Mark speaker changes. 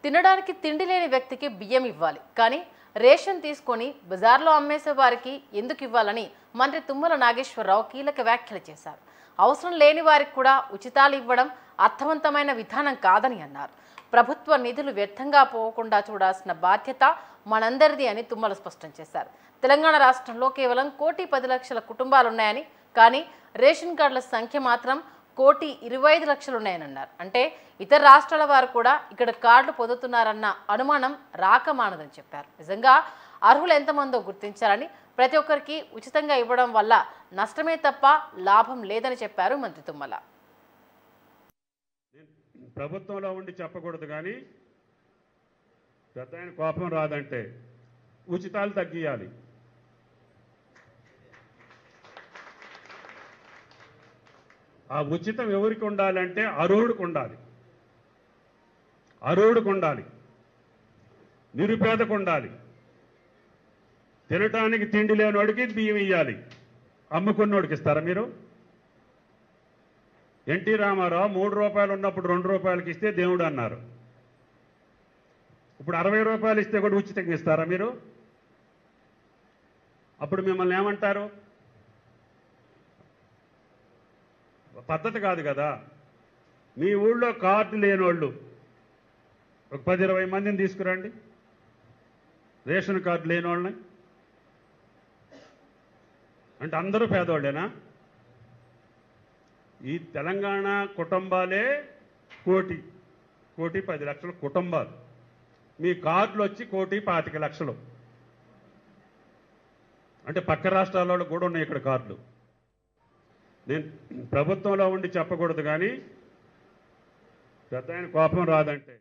Speaker 1: తినడానికి తిండి లేని వ్యక్తికి బియ్యం ఇవ్వాలి, కానీ రేషన్ తీసుకొని బజార్లో అమ్మేసే వారికి ఎందుకు ఇవ్వాలని మంత్రి తుమ్మల నాగేశ్వరరావు కీలక వ్యాఖ్యలు చేశారు. అవసరం లేని వారికి కూడా ఉచితాలు ఇవ్వడం అర్థవంతమైన విధానం కాదని అన్నారు. ప్రభుత్వ నిధులు వ్యర్థంగా పోకుండా చూడాల్సిన బాధ్యత మనందరిది అని తుమ్మల స్పష్టం చేశారు. తెలంగాణ రాష్ట్రంలో కేవలం 1,10,00,000 కుటుంబాలున్నాయని, కానీ రేషన్ కార్డుల సంఖ్య మాత్రం 1,25,00,000 ఉన్నాయని అన్నారు. అంటే ఇతర రాష్ట్రాల వారు కూడా ఇక్కడ కార్డులు పొందుతున్నారన్న అనుమానం రాకమానదని చెప్పారు. నిజంగా అర్హులు ఎంతమందో గుర్తించాలని, ప్రతి ఒక్కరికి ఉచితంగా ఇవ్వడం వల్ల నష్టమే తప్ప లాభం లేదని చెప్పారు మంత్రి తుమ్మల.
Speaker 2: ప్రభుత్వంలో ఉండి చెప్పకూడదు, కానీ పెద్ద ఆయన కోపం రాదంటే ఉచితాలు తగ్గియాలి. ఆ ఉచితం ఎవరికి ఉండాలంటే అర్హుడికి ఉండాలి, అర్హుడికి ఉండాలి, నిరుపేదకు ఉండాలి. తినటానికి తిండి లేనివాడికి బియ్యం ఇవ్వాలి, అమ్ముకున్నోడికి ఇస్తారా మీరు? ఎన్టీ రామారావు 3 రూపాయలు ఉన్నప్పుడు 2 రూపాయలకి ఇస్తే దేవుడు అన్నారు. ఇప్పుడు 60 రూపాయలు ఇస్తే కూడా ఉచితంగా ఇస్తారా మీరు? అప్పుడు మిమ్మల్ని ఏమంటారు? పద్ధతి కాదు కదా. మీ ఊళ్ళో కార్డు లేని వాళ్ళు ఒక 10-20 మందిని తీసుకురండి, రేషన్ కార్డు లేని వాళ్ళని. అంటే అందరూ పేదవాళ్ళేనా? ఈ తెలంగాణ కుటుంబాలే 1,10,00,000 కుటుంబాలు. మీ కార్డులు వచ్చి 1,25,00,000. అంటే పక్క రాష్ట్రాల్లో కూడా ఉన్నాయి ఇక్కడ కార్డులు. నేను ప్రభుత్వంలో ఉండి చెప్పకూడదు, కానీ పెద్ద ఆయన కోపం రాదంటే